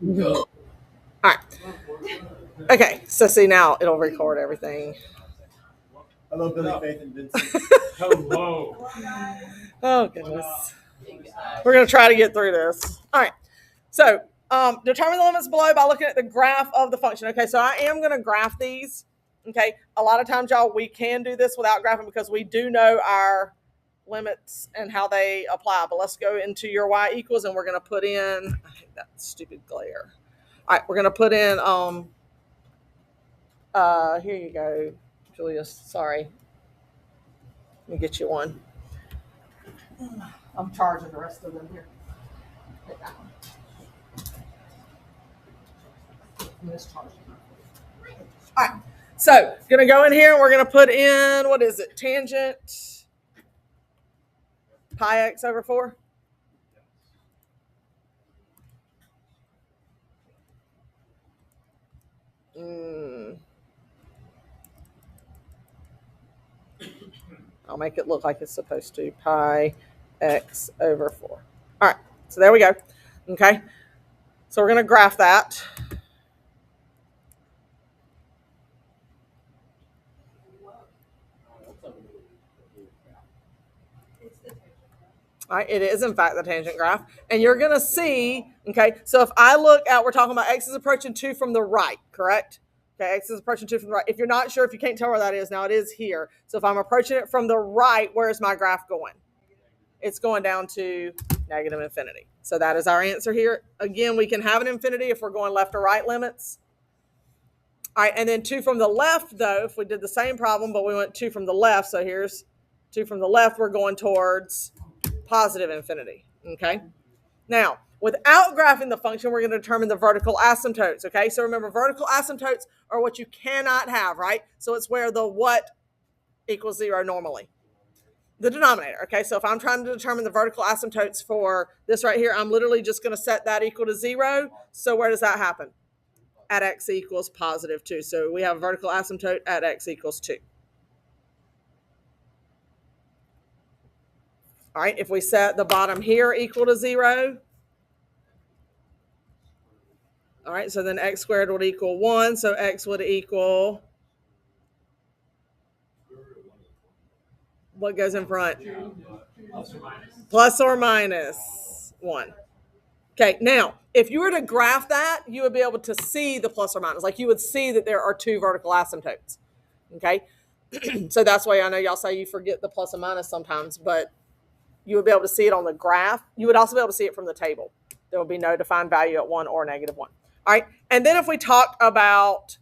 All right. Okay, so see now it'll record everything. Hello, Billy, Faith, and Vincent. Hello. Oh goodness. We're gonna try to get through this. All right. So determine the limits below by looking at the graph of the function. Okay, so I am gonna graph these. Okay, a lot of times, y'all, we can do this without graphing because we do know our limits and how they apply. But let's go into your y equals, and we're gonna put in. I hate that stupid glare. All right, we're gonna put in. Here you go, Julius. Sorry, let me get you one. I'm charging the rest of them here. Take that one. I'm just charging. All right. So, gonna go in here and we're gonna put in, what is it? Tangent pi x over 4. I'll make it look like it's supposed to. Pi x over 4. All right. So there we go. Okay. So we're gonna graph that. All right, it is in fact the tangent graph. And you're going to see, okay, so if I look at, we're talking about x is approaching 2 from the right, correct? Okay, x is approaching 2 from the right. If you're not sure, if you can't tell where that is, now it is here. So if I'm approaching it from the right, where is my graph going? It's going down to negative infinity. So that is our answer here. Again, we can have an infinity if we're going left or right limits. All right, and then 2 from the left, though, if we did the same problem, but we went 2 from the left, so here's 2 from the left, we're going towards positive infinity, okay? Now, without graphing the function, we're going to determine the vertical asymptotes, okay? So remember, vertical asymptotes are what you cannot have, right? So it's where the what equals 0 normally. The denominator, okay? So if I'm trying to determine the vertical asymptotes for this right here, I'm literally just going to set that equal to 0. So where does that happen? At x equals positive 2. So we have a vertical asymptote at x equals 2. All right, if we set the bottom here equal to 0, all right, so then x squared would equal 1, so x would equal, what goes in front? Plus or minus 1. Okay, now, if you were to graph that, you would be able to see the plus or minus. Like you would see that there are 2 vertical asymptotes, okay? So that's why I know y'all say you forget the plus and minus sometimes, but you would be able to see it on the graph. You would also be able to see it from the table. There will be no defined value at 1 or negative 1. All right, and then if we talk about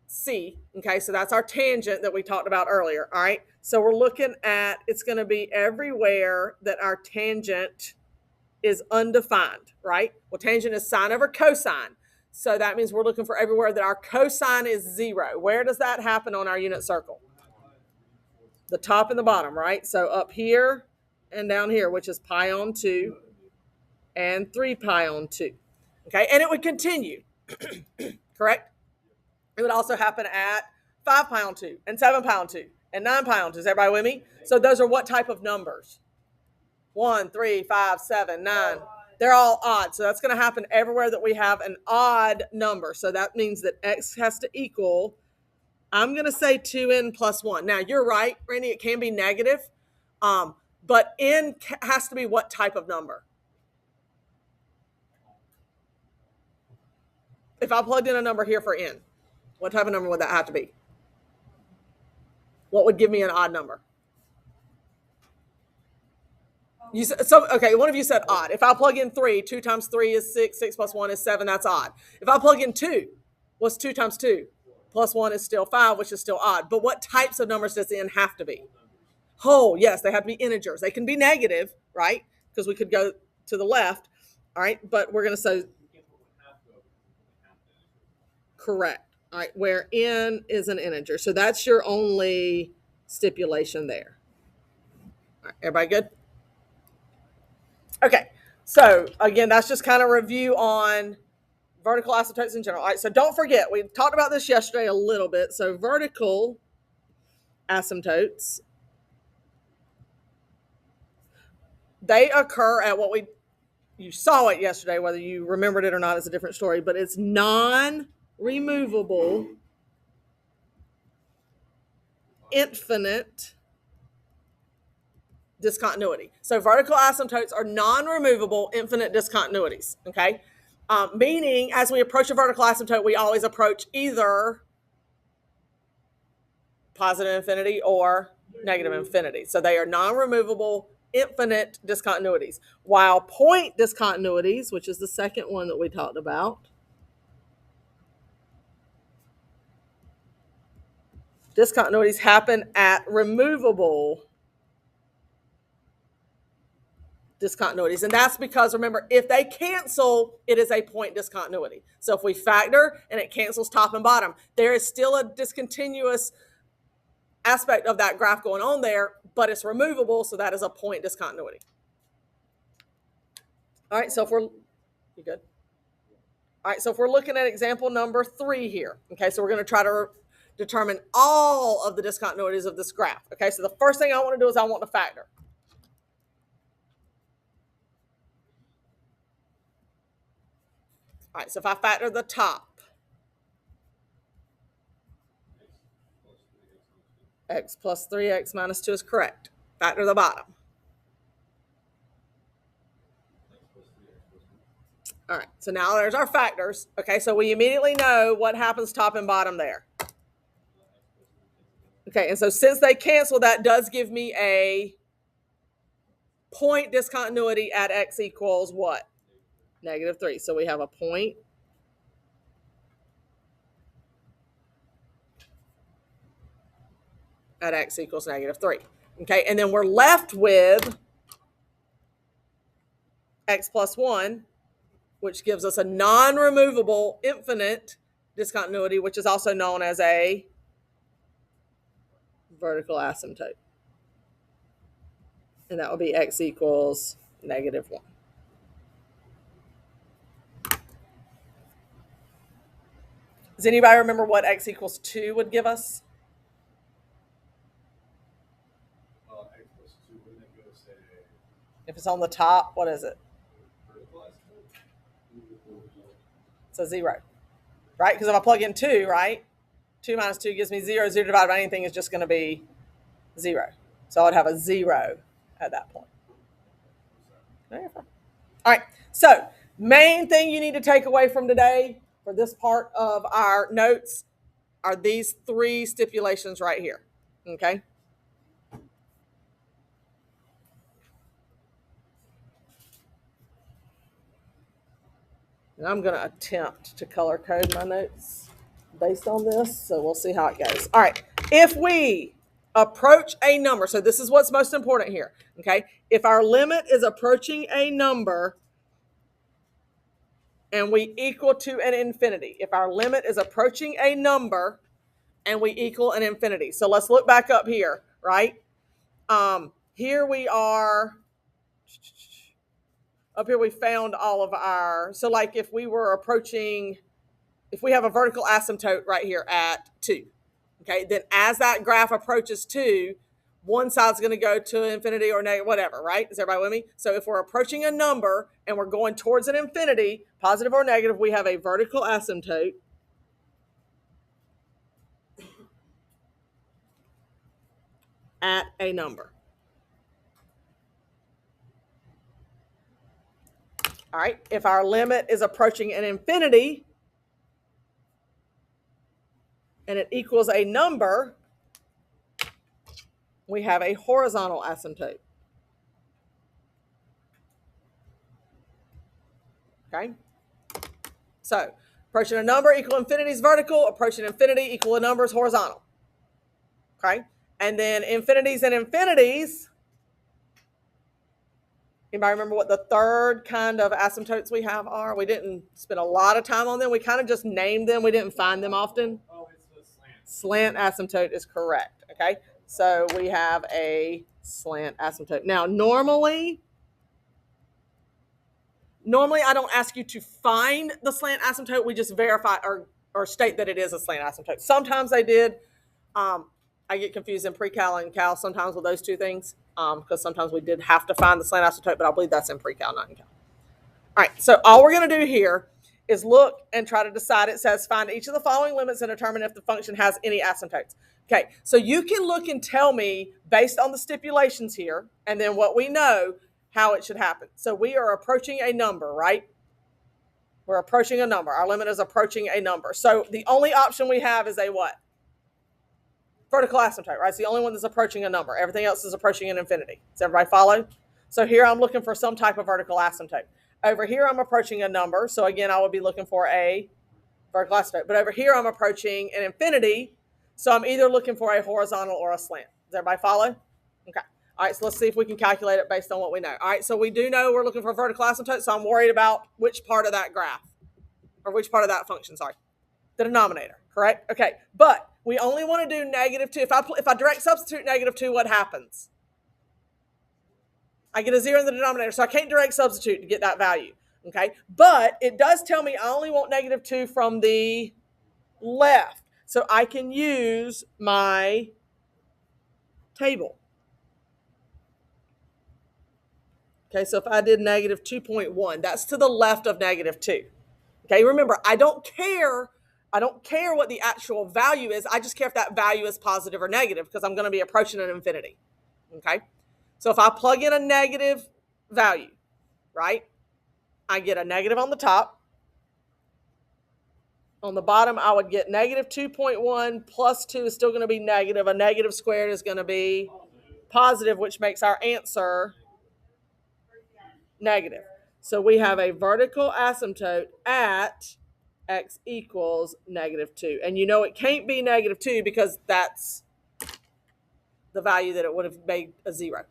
C, okay, so that's our tangent that we talked about earlier, all right? So we're looking at, it's going to be everywhere that our tangent is undefined, right? Well, tangent is sine over cosine. So that means we're looking for everywhere that our cosine is 0. Where does that happen on our unit circle? The top and the bottom, right? So up here and down here, which is pi on 2 and 3 pi on 2. Okay, and it would continue, correct? It would also happen at 5 pi on 2 and 7 pi on 2 and 9 pi on 2. Is everybody with me? So those are what type of numbers? 1, 3, 5, 7, 9. They're all odd. So that's going to happen everywhere that we have an odd number. So that means that x has to equal, I'm going to say 2n plus 1. Now, you're right, Randy, it can be negative. But n has to be what type of number? If I plugged in a number here for n, what type of number would that have to be? What would give me an odd number? You said, so okay, one of you said odd. If I plug in 3, 2 times 3 is 6, 6 plus 1 is 7, that's odd. If I plug in 2, what's 2 times 2? Plus 1 is still 5, which is still odd. But what types of numbers does n have to be? Whole, yes, they have to be integers. They can be negative, right? Because we could go to the left, all right? But we're going to say correct, all right, where n is an integer. So that's your only stipulation there. All right, everybody good? Okay, so again, that's just kind of review on vertical asymptotes in general. All right, so don't forget, we talked about this yesterday a little bit. So vertical asymptotes, they occur at what we you saw it yesterday, whether you remembered it or not is a different story, but it's non-removable, infinite discontinuity. So vertical asymptotes are non-removable infinite discontinuities, okay? Meaning, as we approach a vertical asymptote, we always approach either positive infinity or negative infinity. So they are non-removable infinite discontinuities. While point discontinuities, which is the second one that we talked about, discontinuities happen at removable discontinuities. And that's because, remember, if they cancel, it is a point discontinuity. So if we factor and it cancels top and bottom, there is still a discontinuous aspect of that graph going on there, but it's removable, so that is a point discontinuity. All right, so if we're, you good? All right, so if we're looking at example number 3 here, okay, so we're going to try to determine all of the discontinuities of this graph. Okay, so the first thing I want to do is I want to factor. All right, so if I factor the top, x plus 3x minus 2 is correct. Factor the bottom. All right, so now there's our factors. Okay, so we immediately know what happens top and bottom there. Okay, and so since they cancel, that does give me a point discontinuity at x equals what? Negative 3. So we have a point at x equals negative 3. Okay, and then we're left with x plus 1, which gives us a non-removable infinite discontinuity, which is also known as a vertical asymptote. And that would be x equals negative 1. Does anybody remember what x equals 2 would give us? X plus 2, wouldn't it go say If it's on the top, what is it? It's a 0, right? Because if I plug in 2, right? 2 minus 2 gives me 0. 0 divided by anything is just going to be 0. So I would have a 0 at that point. All right. So main thing you need to take away from today for this part of our notes are these 3 stipulations right here. Okay. And I'm going to attempt to color code my notes based on this, so we'll see how it goes. All right, if we approach a number, so this is what's most important here, okay? If our limit is approaching a number and we equal to an infinity, if our limit is approaching a number and we equal an infinity. So let's look back up here, right? Here we are. Up here we found all of our, so like if we were approaching, if we have a vertical asymptote right here at 2, okay, then as that graph approaches 2, one side's going to go to infinity or negative, whatever, right? Is everybody with me? So if we're approaching a number and we're going towards an infinity, positive or negative, we have a vertical asymptote. At a number. All right, if our limit is approaching an infinity and it equals a number, we have a horizontal asymptote. Okay, so approaching a number equal infinity is vertical, approaching infinity equal a number is horizontal. Okay, and then infinities and infinities. Anybody remember what the third kind of asymptotes we have are? We didn't spend a lot of time on them. We kind of just named them. We didn't find them often. Oh, it's the slant. Slant asymptote is correct. Okay, so we have a slant asymptote. Now, normally I don't ask you to find the slant asymptote. We just verify or state that it is a slant asymptote. Sometimes I did. I get confused in pre-cal and cal sometimes with those two things because sometimes we did have to find the slant asymptote, but I believe that's in pre-cal, not in cal. All right, so all we're going to do here is look and try to decide. It says find each of the following limits and determine if the function has any asymptotes. Okay, so you can look and tell me based on the stipulations here and then what we know how it should happen. So we are approaching a number, right? We're approaching a number. Our limit is approaching a number. So the only option we have is a what? Vertical asymptote, right? It's the only one that's approaching a number. Everything else is approaching an infinity. Does everybody follow? So here I'm looking for some type of vertical asymptote. Over here I'm approaching a number. So again, I would be looking for a vertical asymptote. But over here I'm approaching an infinity. So I'm either looking for a horizontal or a slant. Does everybody follow? Okay. All right, so let's see if we can calculate it based on what we know. All right, so we do know we're looking for vertical asymptote, so I'm worried about which part of that graph, or which part of that function, sorry. The denominator, correct? Okay, but we only want to do -2. If I direct substitute -2, what happens? I get a 0 in the denominator, so I can't direct substitute to get that value, okay? But it does tell me I only want -2 from the left, so I can use my table. Okay, so if I did -2.1, that's to the left of -2. Okay, remember, I don't care what the actual value is. I just care if that value is positive or negative because I'm going to be approaching an infinity. Okay, so if I plug in a negative value, right, I get a negative on the top. On the bottom, I would get -2.1 plus 2 is still going to be negative. A negative squared is going to be positive, which makes our answer negative. So we have a vertical asymptote at x equals -2. And you know it can't be -2 because that's the value that it would have made a 0.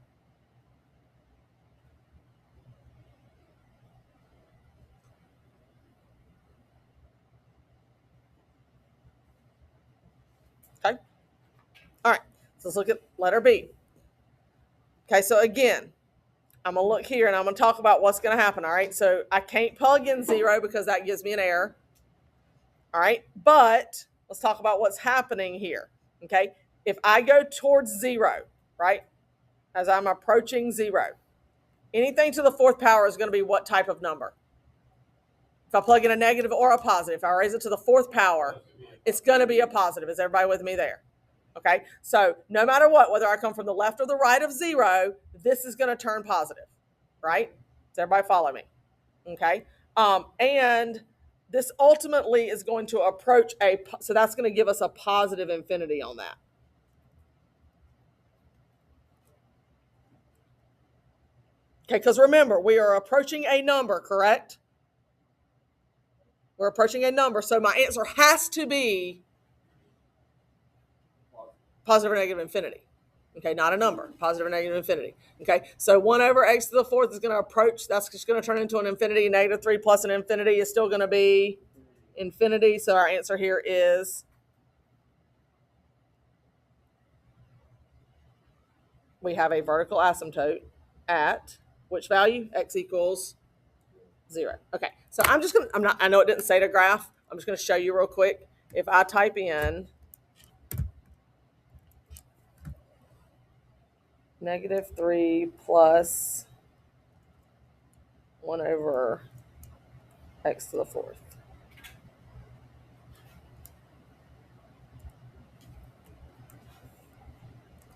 Okay? All right. So let's look at letter B. Okay, so again, I'm going to look here and I'm going to talk about what's going to happen. All right, so I can't plug in 0 because that gives me an error. All right, but let's talk about what's happening here. Okay, if I go towards 0, right, as I'm approaching 0, anything to the fourth power is going to be what type of number? If I plug in a negative or a positive, if I raise it to the fourth power, it's going to be a positive. Is everybody with me there? Okay, so no matter what, whether I come from the left or the right of 0, this is going to turn positive, right? Does everybody follow me? Okay, and this ultimately is going to approach so that's going to give us a positive infinity on that. Okay, because remember, we are approaching a number, correct? We're approaching a number, so my answer has to be positive or negative infinity. Okay, not a number, positive or negative infinity. Okay, so 1 over x to the fourth is going to approach, that's just going to turn into an infinity. -3 plus an infinity is still going to be infinity. So our answer here is we have a vertical asymptote at which value? X equals 0. Okay, so I know it didn't say the graph. I'm just going to show you real quick. If I type in -3 plus 1 over x to the fourth.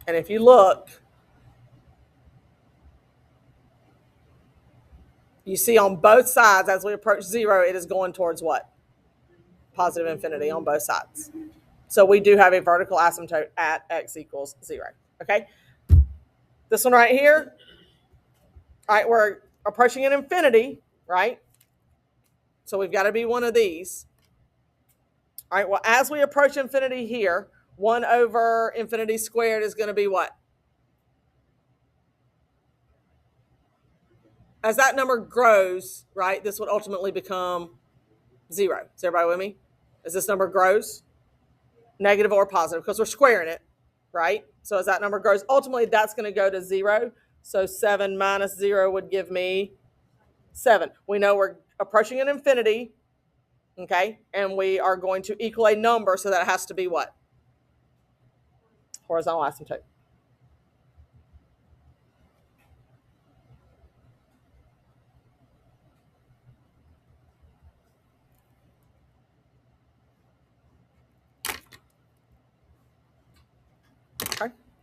And if you look, you see on both sides, as we approach 0, it is going towards what? Positive infinity on both sides. So we do have a vertical asymptote at x equals 0. Okay? This one right here, all right, we're approaching an infinity, right? So we've got to be one of these. All right, well, as we approach infinity here, 1 over infinity squared is going to be what? As that number grows, right, this would ultimately become 0. Is everybody with me? As this number grows, negative or positive, because we're squaring it, right? So as that number grows, ultimately that's going to go to 0. So 7 minus 0 would give me 7. We know we're approaching an infinity, okay? And we are going to equal a number, so that has to be what? Horizontal asymptote.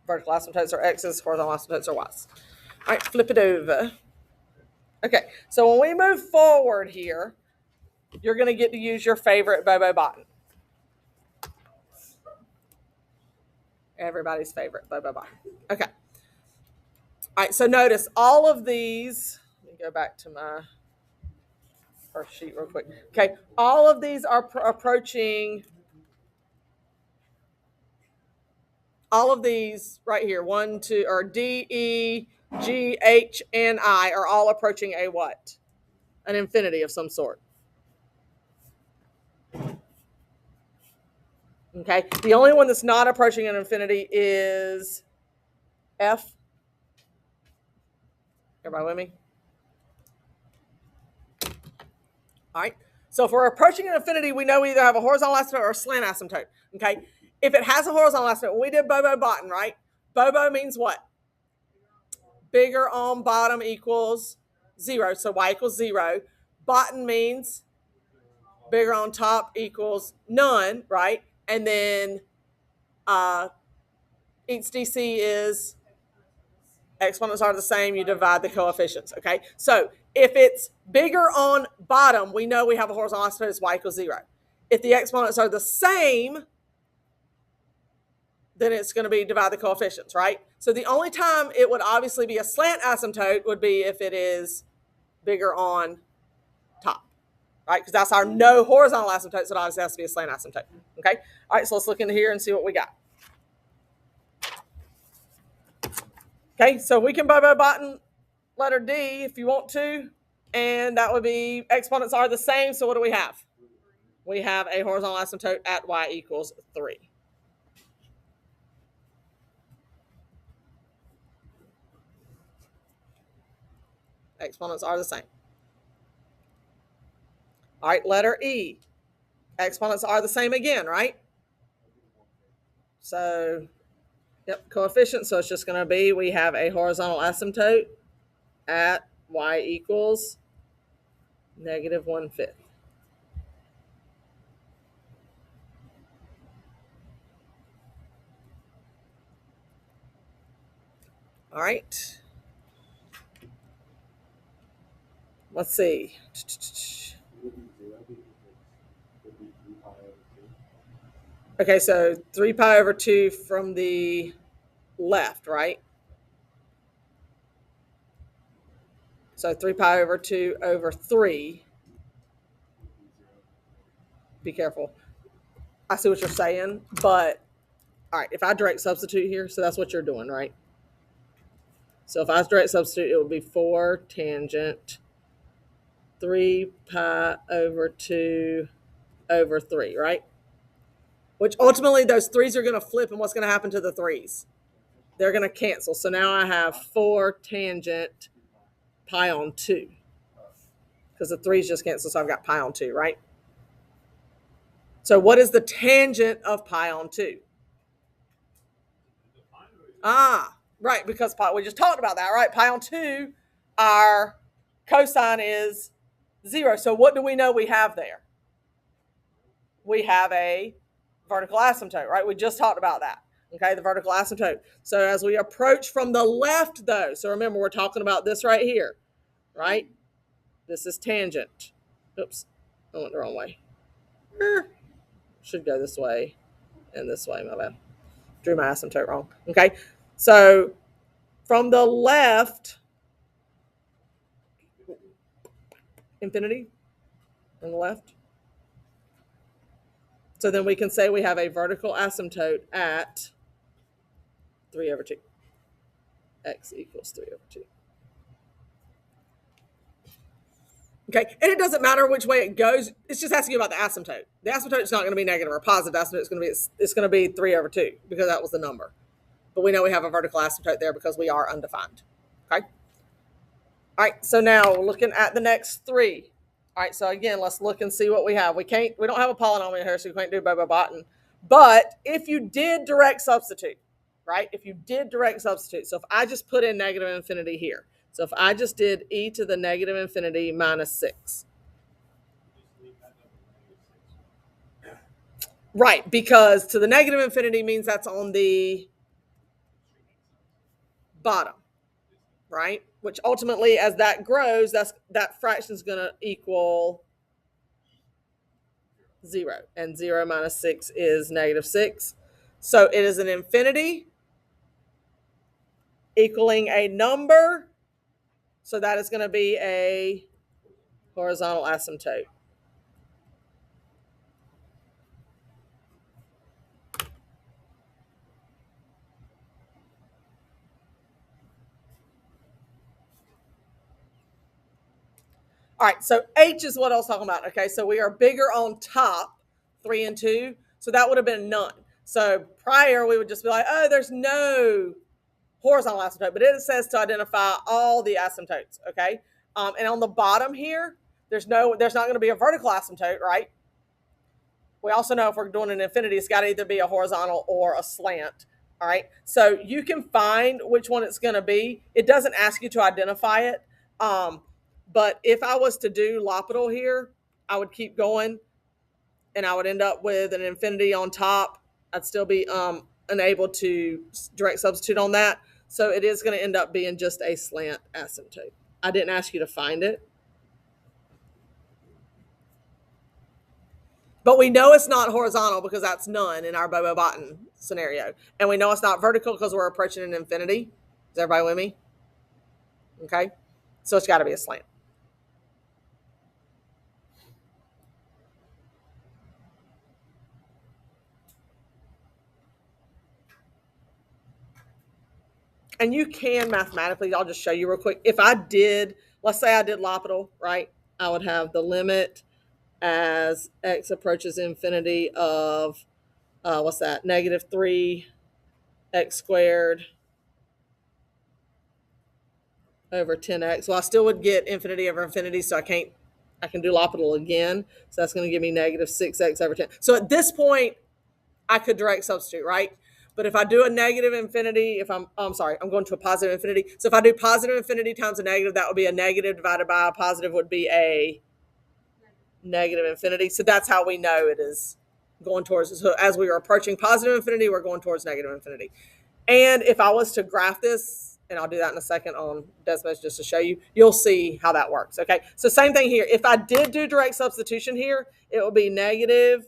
Vertical asymptotes are x's, horizontal asymptotes are y's. All right, flip it over. Okay, so when we move forward here, you're going to get to use your favorite Bobo button. Everybody's favorite Bobo button. Okay. All right, so notice all of these. Let me go back to my first sheet real quick. Okay, all of these are approaching. All of these right here, 1, 2, or D, E, G, H, and I are all approaching a what? An infinity of some sort. Okay, the only one that's not approaching an infinity is F. Everybody with me? All right. So if we're approaching an infinity, we know we either have a horizontal asymptote or a slant asymptote. Okay. If it has a horizontal asymptote, we did Bobo bottom, right? Bobo means what? Bigger on bottom equals 0. So y equals 0. Bottom means bigger on top equals none, right? And then each DC is exponents are the same. You divide the coefficients. Okay. So if it's bigger on bottom, we know we have a horizontal asymptote is y equals 0. If the exponents are the same, then it's going to be divide the coefficients, right? So the only time it would obviously be a slant asymptote would be if it is bigger on top, right? Because that's our no horizontal asymptote, so it obviously has to be a slant asymptote. Okay. All right. So let's look into here and see what we got. Okay. So we can Bobo bottom letter D if you want to, and that would be exponents are the same. So what do we have? We have a horizontal asymptote at y equals 3. Exponents are the same. All right, letter E. Exponents are the same again, right? So, yep, coefficient. So it's just going to be we have a horizontal asymptote at y equals -1/5. All right. Let's see. Okay, so 3 pi over 2 from the left, right? So 3 pi over 2 over 3. Be careful. I see what you're saying, but all right, if I direct substitute here, so that's what you're doing, right? So if I direct substitute, it would be 4 tangent 3 pi over 2 over 3, right? Which ultimately those 3's are going to flip, and what's going to happen to the 3's? They're going to cancel. So now I have 4 tangent pi on 2. Because the 3's just cancel, so I've got pi on 2, right? So what is the tangent of pi on 2? Right, because pi, we just talked about that, right? Pi on 2, our cosine is 0. So what do we know we have there? We have a vertical asymptote, right? We just talked about that. Okay, the vertical asymptote. So as we approach from the left, though, so remember we're talking about this right here, right? This is tangent. Oops, I went the wrong way. Should go this way and this way, my bad. Drew my asymptote wrong. Okay, so from the left, infinity on the left. So then we can say we have a vertical asymptote at 3 over 2. X equals 3 over 2. Okay, and it doesn't matter which way it goes. It's just asking you about the asymptote. The asymptote is not going to be negative or positive asymptote. It's going to be 3 over 2 because that was the number. But we know we have a vertical asymptote there because we are undefined. Okay. All right. So now looking at the next 3. All right. So again, let's look and see what we have. We don't have a polynomial here, so we can't do Bobo bottom. But if you did direct substitute, right? If you did direct substitute, so if I just put in negative infinity here. So if I just did e to the negative infinity minus 6. Right, because to the negative infinity means that's on the bottom, right? Which ultimately, as that grows, that fraction is going to equal 0. And 0 minus 6 is negative 6. So it is an infinity equaling a number. So that is going to be a horizontal asymptote. All right, so H is what I was talking about. Okay, so we are bigger on top, 3 and 2. So that would have been none. So prior, we would just be like, oh, there's no horizontal asymptote, but it says to identify all the asymptotes, okay? And on the bottom here, there's not going to be a vertical asymptote, right? We also know if we're doing an infinity, it's got to either be a horizontal or a slant, all right? So you can find which one it's going to be. It doesn't ask you to identify it, but if I was to do L'Hopital here, I would keep going, and I would end up with an infinity on top. I'd still be unable to direct substitute on that. So it is going to end up being just a slant asymptote. I didn't ask you to find it. But we know it's not horizontal because that's none in our Bobo-Botten scenario. And we know it's not vertical because we're approaching an infinity. Is everybody with me? Okay. So it's got to be a slant. And you can mathematically, I'll just show you real quick. If I did, let's say I did L'Hopital, right? I would have the limit as x approaches infinity of, what's that? Negative 3x squared over 10x. Well, I still would get infinity over infinity, so I can do L'Hopital again. So that's going to give me negative 6x over 10. So at this point, I could direct substitute, right? But if I do a negative infinity, I'm going to a positive infinity. So if I do positive infinity times a negative, that would be a negative divided by a positive would be a negative infinity. So that's how we know it is going towards. So as we are approaching positive infinity, we're going towards negative infinity. And if I was to graph this, and I'll do that in a second on Desmos just to show you, you'll see how that works. Okay, so same thing here. If I did do direct substitution here, it would be negative,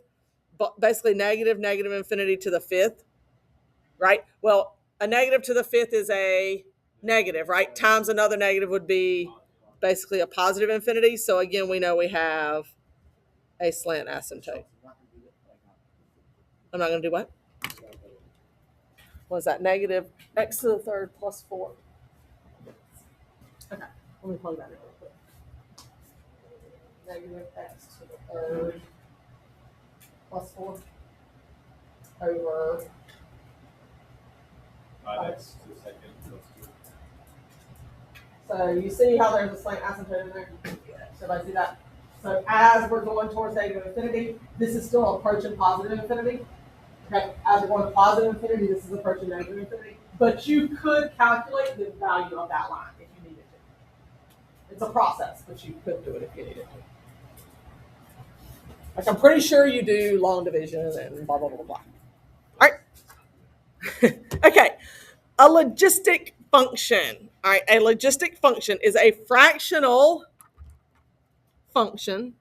basically negative infinity to the fifth, right? Well, a negative to the fifth is a negative, right? Times another negative would be basically a positive infinity. So again, we know we have a slant asymptote. I'm not going to do what? What is that? Negative x to the third plus 4. Okay, let me plug that in real quick. Negative x to the third plus 4 over 5x to the second plus 2. So you see how there's a slant asymptote in there? So I see that. So as we're going towards negative infinity, this is still approaching positive infinity. Okay, as we're going to positive infinity, this is approaching negative infinity. But you could calculate the value of that line if you needed to. It's a process, but you could do it if you needed to. Like I'm pretty sure you do long division and blah, blah, blah, blah. All right. Okay. A logistic function. All right. A logistic function is a fractional function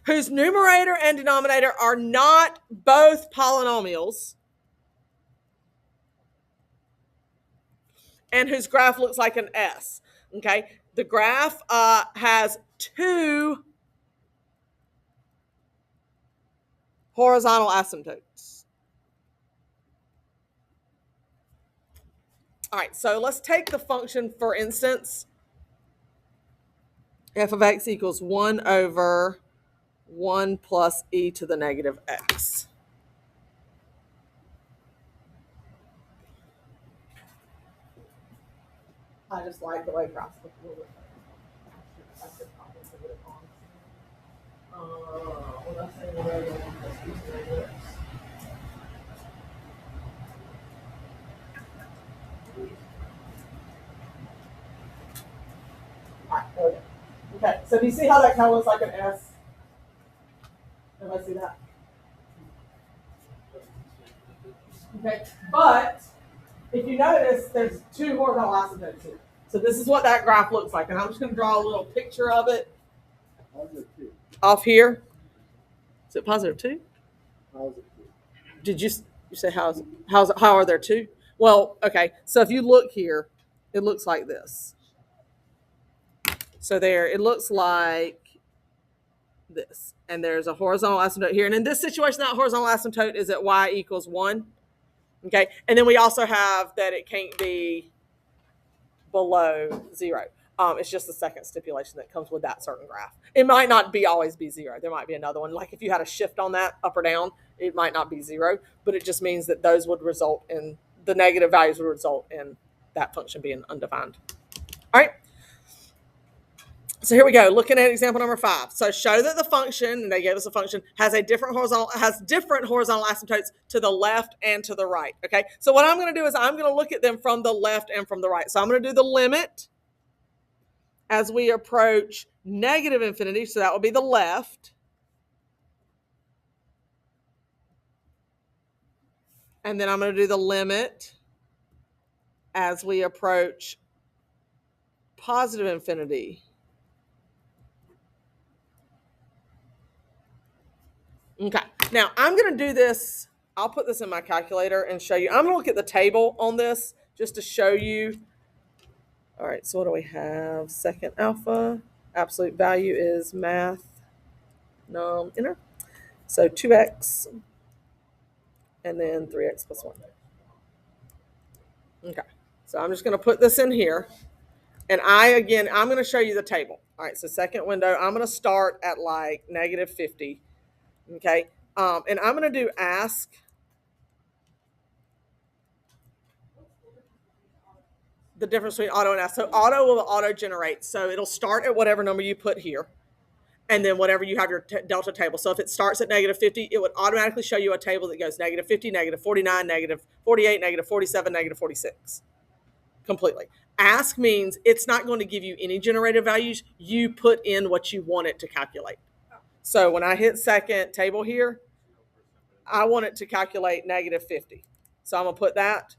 whose numerator and denominator are not both polynomials and whose graph looks like an S. Okay. The graph has 2 horizontal asymptotes. All right, so let's take the function, for instance, f of x equals 1 over 1 plus e to the negative x. I just like the way graphs look a little bit better. What I say, 1 over 1 plus e to the negative x. All right, there we go. Okay, so do you see how that kind of looks like an S? Everybody see that? Okay, but if you notice, there's two horizontal asymptotes here. So this is what that graph looks like, and I'm just going to draw a little picture of it off here. Is it positive 2? Did you say how are there 2? Well, okay. So if you look here, it looks like this. So there, it looks like this, and there's a horizontal asymptote here. And in this situation, that horizontal asymptote is at y equals 1. Okay, and then we also have that it can't be below 0. It's just the second stipulation that comes with that certain graph. It might not always be 0. There might be another one. Like if you had a shift on that up or down, it might not be 0, but it just means that those would result in the negative values would result in that function being undefined. All right. So here we go. Looking at example number 5. So show that the function, and they gave us a function, has different horizontal asymptotes to the left and to the right. Okay. So what I'm going to do is I'm going to look at them from the left and from the right. So I'm going to do the limit as we approach negative infinity. So that will be the left. And then I'm going to do the limit as we approach positive infinity. Okay, now I'm going to do this. I'll put this in my calculator and show you. I'm going to look at the table on this just to show you. All right, so what do we have? Second alpha, absolute value is math, num, inner. So 2x, and then 3x plus 1. Okay, so I'm just going to put this in here. And I'm going to show you the table. All right, so second window, I'm going to start at like negative 50. Okay, and I'm going to do ask. The difference between auto and ask. So auto will auto generate. So it'll start at whatever number you put here, and then whatever you have your delta table. So if it starts at negative 50, it would automatically show you a table that goes negative 50, negative 49, negative 48, negative 47, negative 46. Completely. Ask means it's not going to give you any generated values. You put in what you want it to calculate. So when I hit second table here, I want it to calculate negative 50. So I'm going to put that.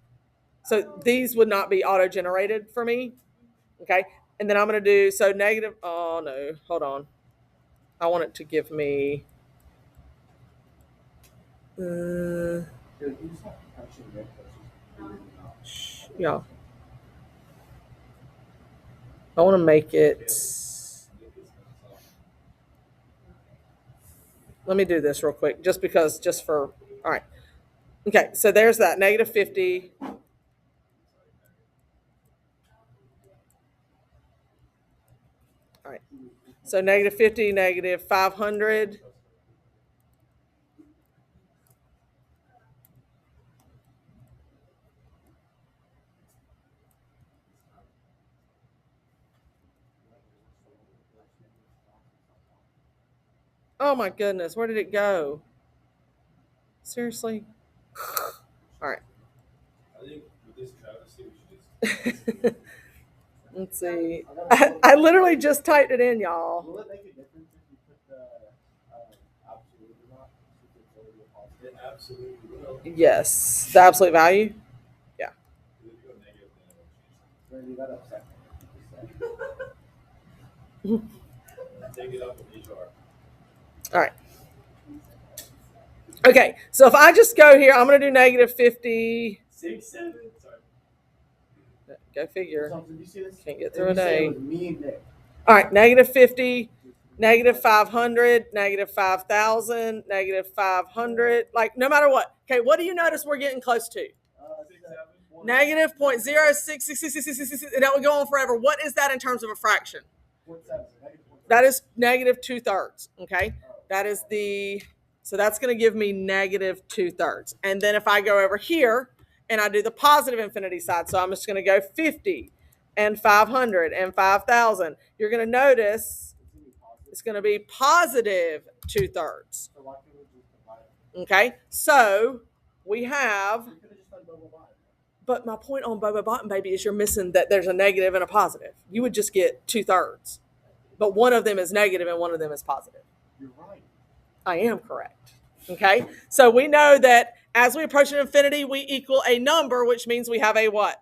So these would not be auto-generated for me. Okay. And then I'm going to do, so negative, oh no, hold on. I want it to give me, yeah. I want to make it, let me do this real quick, just for, all right. Okay, so there's that, negative 50. All right, so negative 50, negative 500. Oh my goodness, where did it go? Seriously? All right. I think with this travesty, we should just. Let's see. I literally just typed it in, y'all. Will it make a difference if you put the absolute or not? If it's already a positive? It absolutely will. Yes, the absolute value. Yeah. If you go negative, then it won't change. We're gonna leave that up second. Take it up with HR. All right. Okay, so if I just go here, I'm going to do negative 50. 6, 7. Sorry. Go figure. Did you see this? Can't get through a day. Me and Nick. All right, negative 50, negative 500, negative 5,000, negative 500. Like, no matter what. Okay, what do you notice we're getting close to? 6, 7. Negative 0.066666, and that would go on forever. What is that in terms of a fraction? 0.7. That is negative 2/3. Okay, that is so that's going to give me negative 2/3. And then if I go over here and I do the positive infinity side, so I'm just going to go 50 and 500 and 5,000. You're going to notice it's going to be positive 2/3. Okay, so we have. But my point on Boba Bottom Baby is you're missing that there's a negative and a positive. You would just get 2/3. But one of them is negative and one of them is positive. You're right. I am correct. Okay. So we know that As we approach an infinity, we equal a number, which means we have a what?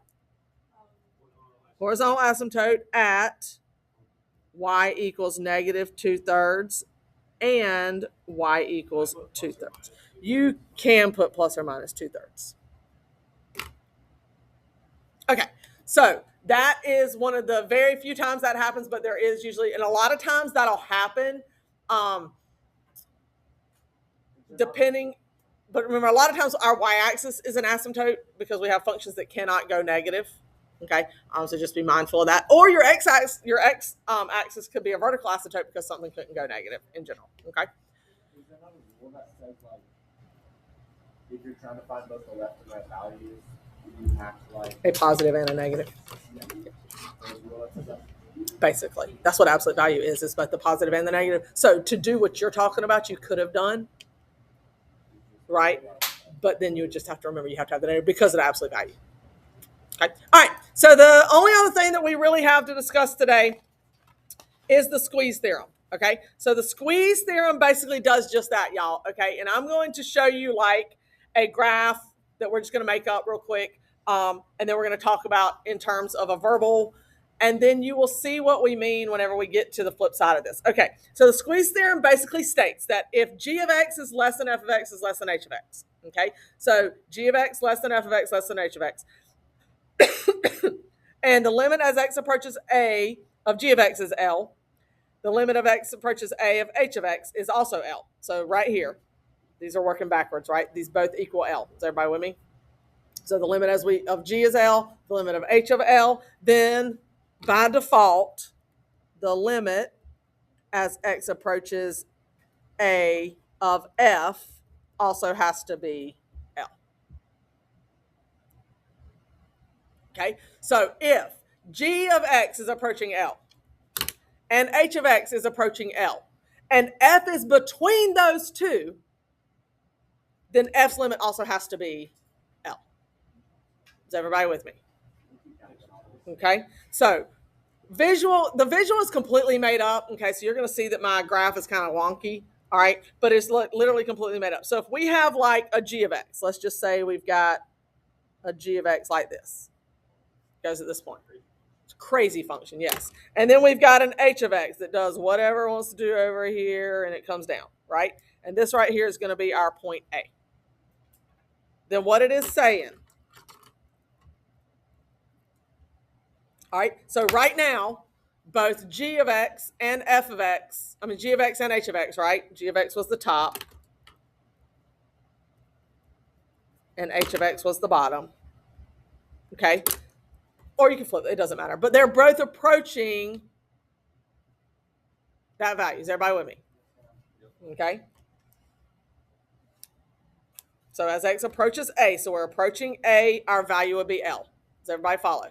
Horizontal asymptote at y equals negative 2/3 and y equals 2/3. You can put plus or minus 2/3. Okay, so that is one of the very few times that happens, but there is usually, and a lot of times that'll happen depending, but remember, a lot of times our y-axis is an asymptote because we have functions that cannot go negative. Okay, so just be mindful of that. Or your x-axis, axis could be a vertical asymptote because something couldn't go negative in general. Okay. Is there not a rule that says, like, if you're trying to find both the left and right values, you have to, like, A positive and a negative. there's a rule that says that? Basically, that's what absolute value is both the positive and the negative. So to do what you're talking about, you could have done, right? But then you would just have to remember you have to have the negative because of the absolute value. Okay. All right. So the only other thing that we really have to discuss today is the squeeze theorem. Okay. So the squeeze theorem basically does just that, y'all. Okay. And I'm going to show you like a graph that we're just going to make up real quick. And then we're going to talk about in terms of a verbal. And then you will see what we mean whenever we get to the flip side of this. Okay. So the squeeze theorem basically states that if g of x is less than f of x is less than h of x. Okay. So g of x less than f of x less than h of x. And the limit as x approaches a of g of x is L. The limit of x approaches a of h of x is also L. So right here, these are working backwards, right? These both equal L. Is everybody with me? So the limit of g is L, the limit of h of L. Then by default, the limit as x approaches a of f also has to be L. Okay, so if g of x is approaching L and h of x is approaching L and f is between those two, then f's limit also has to be L. Is everybody with me? Okay, so the visual is completely made up. Okay, so you're going to see that my graph is kind of wonky. All right, but it's literally completely made up. So if we have like a g of x, let's just say we've got a g of x like this, goes at this point. It's a crazy function, yes. And then we've got an h of x that does whatever it wants to do over here, and it comes down, right? And this right here is going to be our point A. Then what it is saying, all right, so right now, both g of x and f of x, g of x and h of x, right? G of x was the top, and h of x was the bottom, okay? Or you can flip it, it doesn't matter. But they're both approaching that value. Is everybody with me? Okay? So as x approaches a, so we're approaching a, our value would be L. Does everybody follow?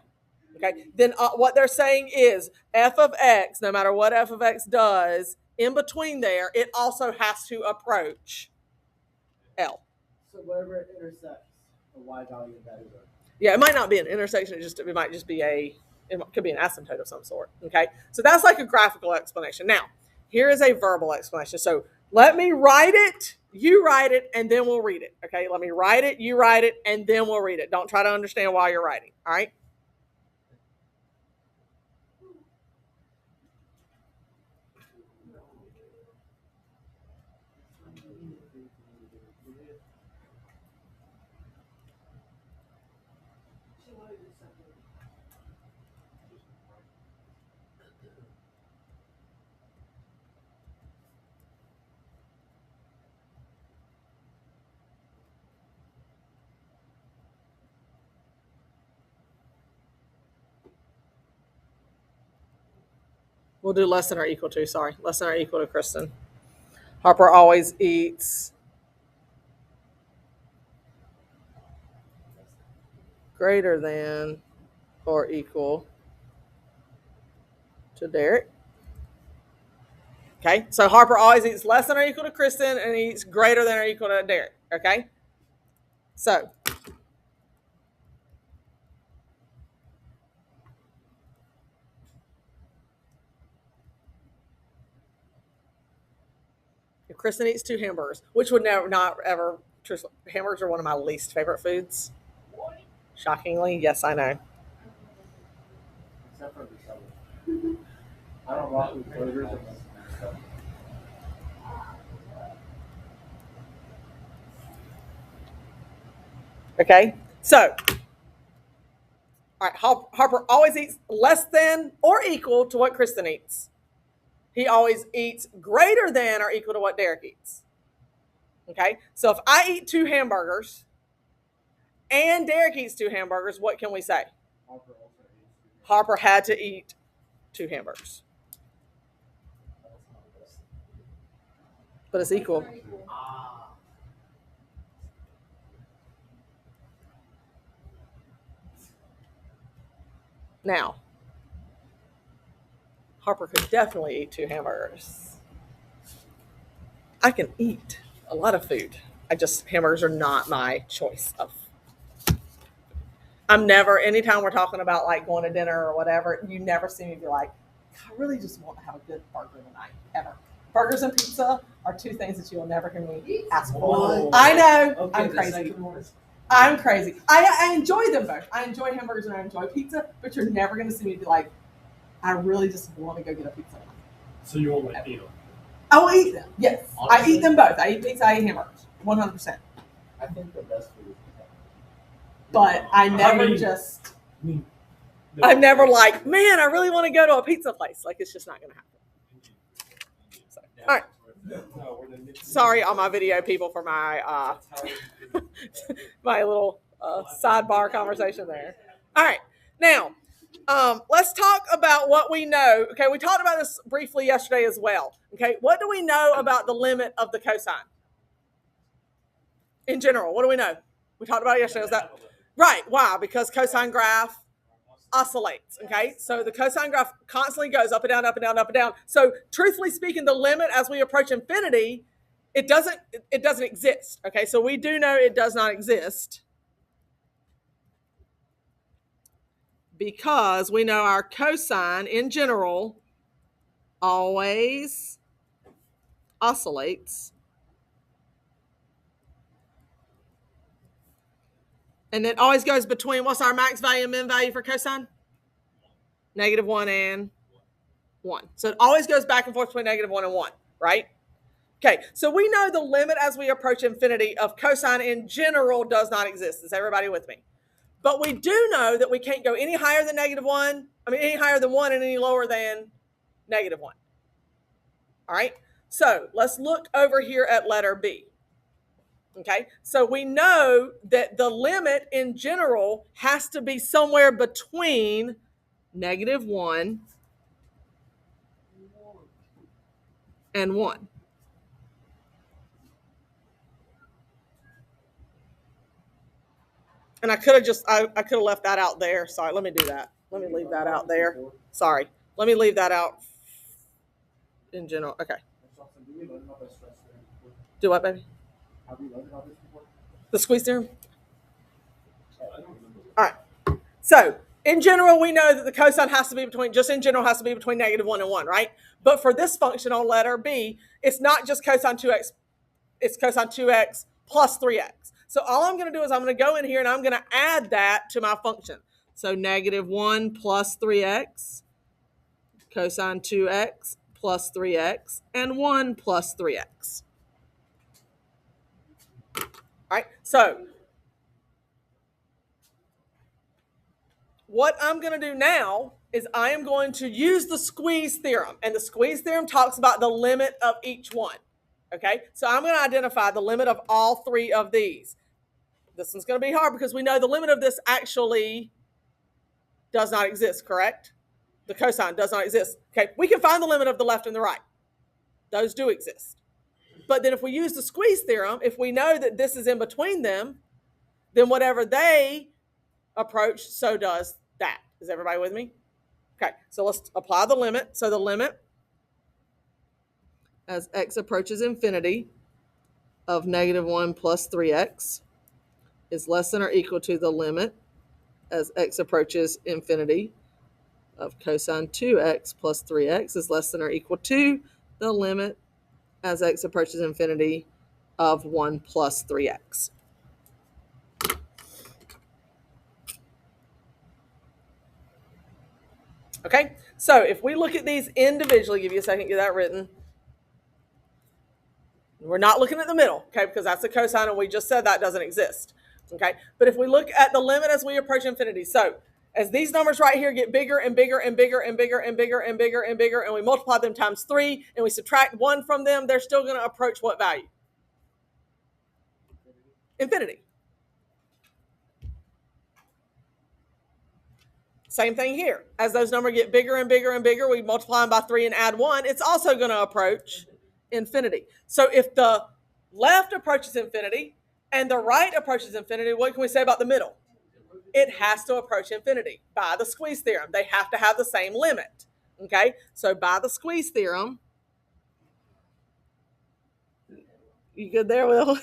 Okay, then what they're saying is f of x, no matter what f of x does, in between there, it also has to approach L. So wherever it intersects, the y value of that is a. Yeah, it might not be an intersection, it might just be it could be an asymptote of some sort. Okay, so that's like a graphical explanation. Now, here is a verbal explanation. So let me write it, you write it, and then we'll read it. Okay, let me write it, you write it, and then we'll read it. Don't try to understand while you're writing. All right. We'll do less than or equal to, sorry. Less than or equal to Kristen. Harper always eats greater than or equal to Derek. Okay, so Harper always eats less than or equal to Kristen and he eats greater than or equal to Derek. Okay, so if Kristen eats 2 hamburgers, which would never, not ever truthfully, hamburgers are one of my least favorite foods. Shockingly, yes, I know. Except for the summer. I don't rock with burgers unless it's summer. Okay, so all right, Harper always eats less than or equal to what Kristen eats. He always eats greater than or equal to what Derek eats. Okay, so if I eat 2 hamburgers and Derek eats 2 hamburgers, what can we say? Harper also eats. Harper had to eat 2 hamburgers, but it's equal. Now, Harper could definitely eat 2 hamburgers. I can eat a lot of food. Hamburgers are not my choice of. I'm never, anytime we're talking about like going to dinner or whatever, you never see me be like, I really just want to have a good burger tonight, ever. Burgers and pizza are 2 things that you will never hear me ask for. Whoa. I know, Okay, I'm the crazy. second one. I'm crazy. I enjoy them both. I enjoy hamburgers and I enjoy pizza, but you're never going to see me be like, I really just want to go get a pizza. So you won't like eat them? I will eat them. Yes, I Honestly? eat them both. I eat pizza. I eat hamburgers. 100%. I think the best food is But I never mean- just. I mean, I'm never like, man, I really want to go to a pizza place. Like it's just not going to happen. So, all right. No, we're the- Sorry, all my video people, for my That's how you- my little sidebar conversation there. All right, now let's talk about what we know. Okay, we talked about this briefly yesterday as well. Okay, what do we know about the limit of the cosine in general? What do we know? We talked about it yesterday. Was that right? Why? Because cosine graph oscillates. Okay, so the cosine graph constantly goes up and down, up and down, up and down. So truthfully speaking, the limit as we approach infinity, it doesn't exist. Okay, so we do know it does not exist because we know our cosine in general always oscillates, and it always goes between, what's our max value and min value for cosine? -1 and 1. So it always goes back and forth between -1 and 1, right? Okay, so we know the limit as we approach infinity of cosine in general does not exist. Is everybody with me? But we do know that we can't go any higher than -1, any higher than 1 and any lower than -1. All right, so let's look over here at letter B. Okay, so we know that the limit in general has to be somewhere between -1 and 1. And I could have left that out there. Sorry, let me do that. Let me leave that out there. Sorry, let me leave that out in general. Okay, Do we learn about the stress theorem before? do what, baby? Have we learned about this before? The squeeze theorem? I don't remember. All right. So in general, we know that the cosine has to be between -1 and 1, right? But for this function on letter B, it's not just cosine 2x, it's cosine 2x plus 3x. So all I'm going to do is I'm going to go in here and I'm going to add that to my function. So -1 plus 3x, cosine 2x plus 3x, and 1 plus 3x. All right, so what I'm going to do now is I am going to use the squeeze theorem. And the squeeze theorem talks about the limit of each one. Okay, so I'm going to identify the limit of all 3 of these. This one's going to be hard because we know the limit of this actually does not exist, correct? The cosine does not exist. Okay, we can find the limit of the left and the right. Those do exist. But then if we use the squeeze theorem, if we know that this is in between them, then whatever they approach, so does that. Is everybody with me? Okay, so let's apply the limit. So the limit as x approaches infinity of -1 plus 3x is less than or equal to the limit as x approaches infinity of cosine 2x plus 3x is less than or equal to the limit as x approaches infinity of 1 plus 3x. Okay, so if we look at these individually, give you a second to get that written. We're not looking at the middle, okay, because that's the cosine, and we just said that doesn't exist, okay? But if we look at the limit as we approach infinity, so as these numbers right here get bigger and bigger and bigger and bigger and bigger and bigger and bigger, and we multiply them times 3, and we subtract 1 from them, they're still going to approach what value? Infinity. Same thing here. As those numbers get bigger and bigger and bigger, we multiply them by 3 and add 1. It's also going to approach infinity. So if the left approaches infinity and the right approaches infinity, what can we say about the middle? It has to approach infinity by the squeeze theorem. They have to have the same limit. Okay? So by the squeeze theorem, you good there, Will? He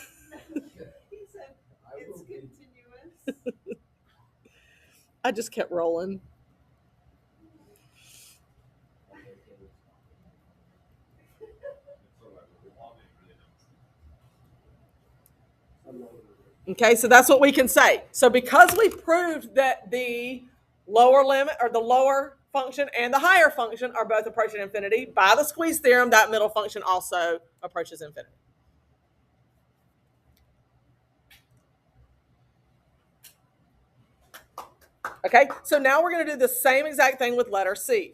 said it's continuous. I just kept rolling. Okay, so that's what we can say. So because we proved that the lower limit or the lower function and the higher function are both approaching infinity, by the squeeze theorem, that middle function also approaches infinity. Okay, so now we're going to do the same exact thing with letter C.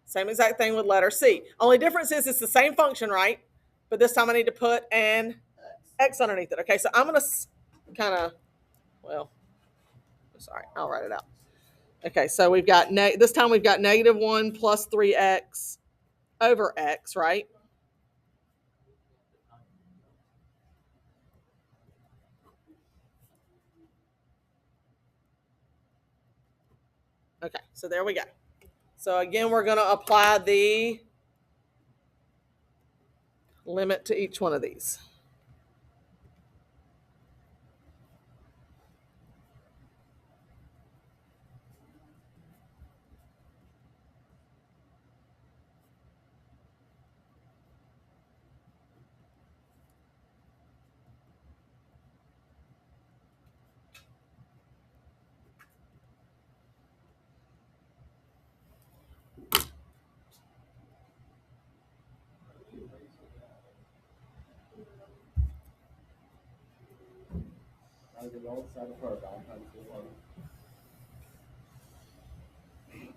Same exact thing with letter C. Only difference is it's the same function, right? But this time I need to put an X underneath it. Okay, so I'm going to kind of, well, sorry, I'll write it out. Okay, so we've got, this time we've got negative 1 plus 3x over x, right? Okay, so there we go. So again, we're going to apply the limit to each one of these.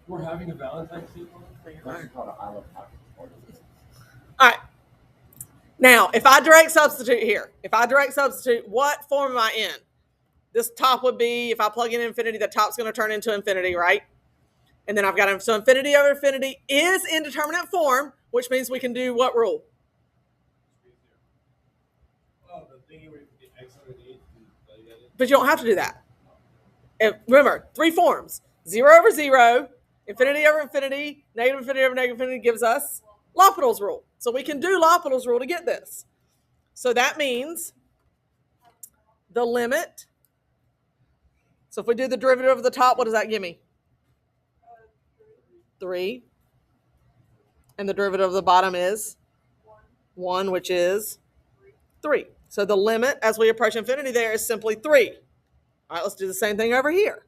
We're having a Valentine's Day party? That's called a I love tacos party. All right. Now, if I direct substitute here, what form am I in? This top would be, if I plug in infinity, the top's going to turn into infinity, right? And then I've got, so infinity over infinity is indeterminate form, which means we can do what rule? Oh, the thingy where you put the X underneath. But you don't have to do that. Remember, 3 forms. 0 over 0, infinity over infinity, negative infinity over negative infinity gives us L'Hopital's rule. So we can do L'Hopital's rule to get this. So that means the limit. So if we do the derivative of the top, what does that give me? 3. And the derivative of the bottom is 1, which is 3. So the limit as we approach infinity there is simply 3. All right, let's do the same thing over here.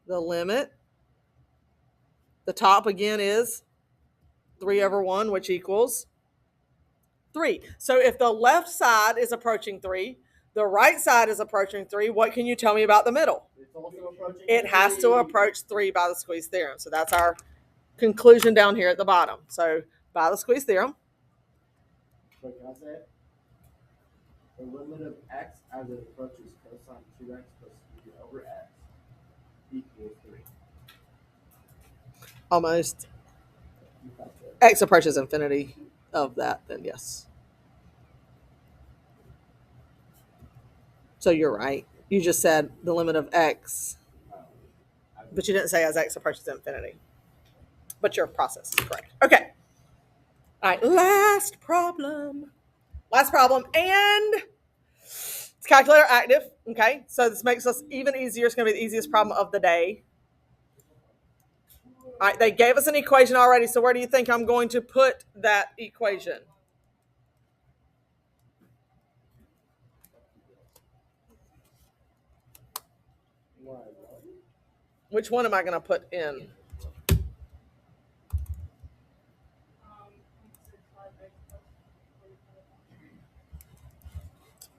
The limit, the top again is 3 over 1, which equals 3. So if the left side is approaching 3, the right side is approaching 3, what can you tell me about the middle? It's also approaching It has to approach 3 by the squeeze theorem. So that's our conclusion down here at the bottom. So by the squeeze theorem. So can I say it? The limit of x as it approaches cosine 2x plus 3 over x equals 3. Almost. X approaches infinity of that, then yes. So you're right. You just said the limit of x, but you didn't say as x approaches infinity. But your process is correct. Okay. All right, last problem. And it's calculator active. Okay, so this makes us even easier. It's going to be the easiest problem of the day. All right, they gave us an equation already, so where do you think I'm going to put that equation? Which one am I going to put in?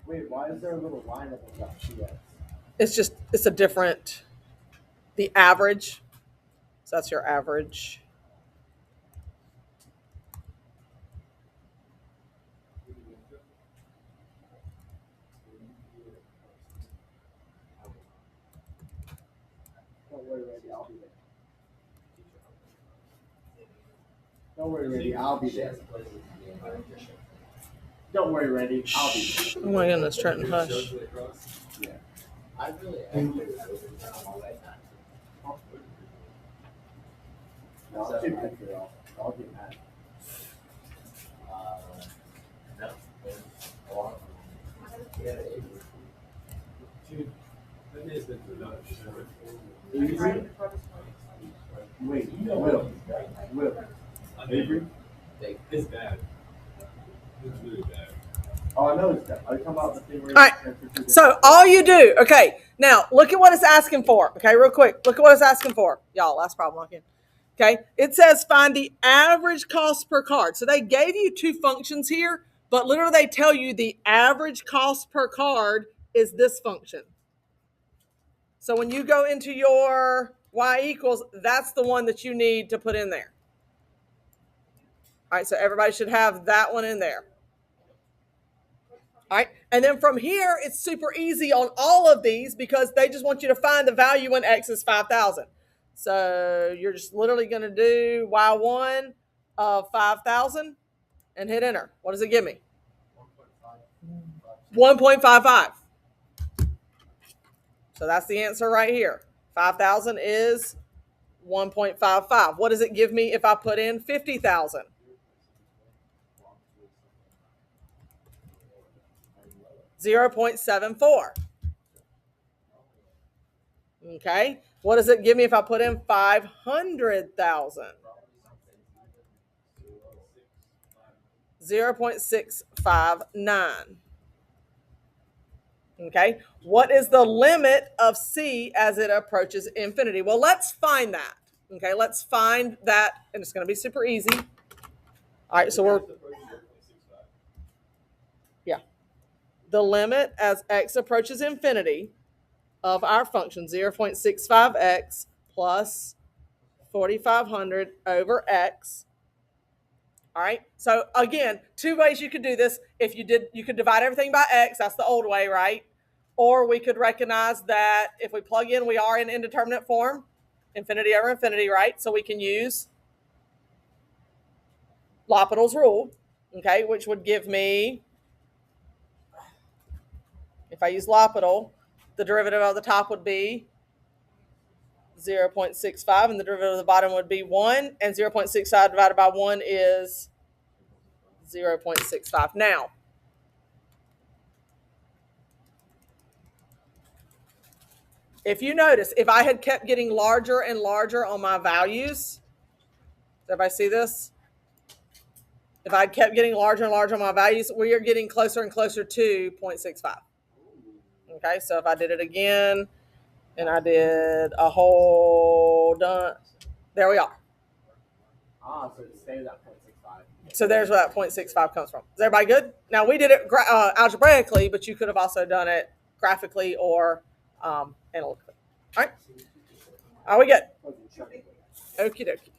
Wait, why is there a little line up on that 2x? It's a different, the average. So that's your average. Don't worry, Randy, I'll be there. Don't worry, Randy, I'll be there. Don't worry, Randy, I'll be there. Oh my goodness, Trenton, hush. Yeah. I really actually all that time. No, I'll keep it for y'all. I'll get mad. No. A lot. Yeah, Dude, that is the nut. Avery? Wait, Will. Avery? It's bad. It's really bad. Oh, I know it's that. Are you talking about the thing where All right. So all you do, okay, now look at what it's asking for. Okay, real quick. Look at what it's asking for. Y'all, last problem lock in. Okay, it says find the average cost per card. So they gave you two functions here, but literally they tell you the average cost per card is this function. So when you go into your y equals, that's the one that you need to put in there. All right, so everybody should have that one in there. All right, and then from here, it's super easy on all of these because they just want you to find the value when x is 5,000. So you're just literally going to do y1 of 5,000 and hit enter. What does it give me? 1.55. So that's the answer right here. 5,000 is 1.55. What does it give me if I put in 50,000? 0.74. Okay. What does it give me if I put in 500,000? 0.659. Okay. What is the limit of C as it approaches infinity? Well, let's find that. Okay. Let's find that. And it's going to be super easy. All right. So we're, yeah. The limit as x approaches infinity of our function 0.65x plus 4,500 over x. All right. So again, two ways you could do this. If you could divide everything by x. That's the old way, right? Or we could recognize that if we plug in, we are in indeterminate form, infinity over infinity, right? So we can use L'Hopital's rule, okay, which would give me, if I use L'Hopital, the derivative of the top would be 0.65 and the derivative of the bottom would be 1, and 0.65 divided by 1 is 0.65. Now, if you notice, if I had kept getting larger and larger on my values, does everybody see this? If I kept getting larger and larger on my values, we are getting closer and closer to 0.65. Okay, so if I did it again, and I did a whole done, there we are. Ah, so it stays at 0.65. So there's where that 0.65 comes from. Is everybody good? Now, we did it algebraically, but you could have also done it graphically or analytically. All right. Are we good? Okie dokie.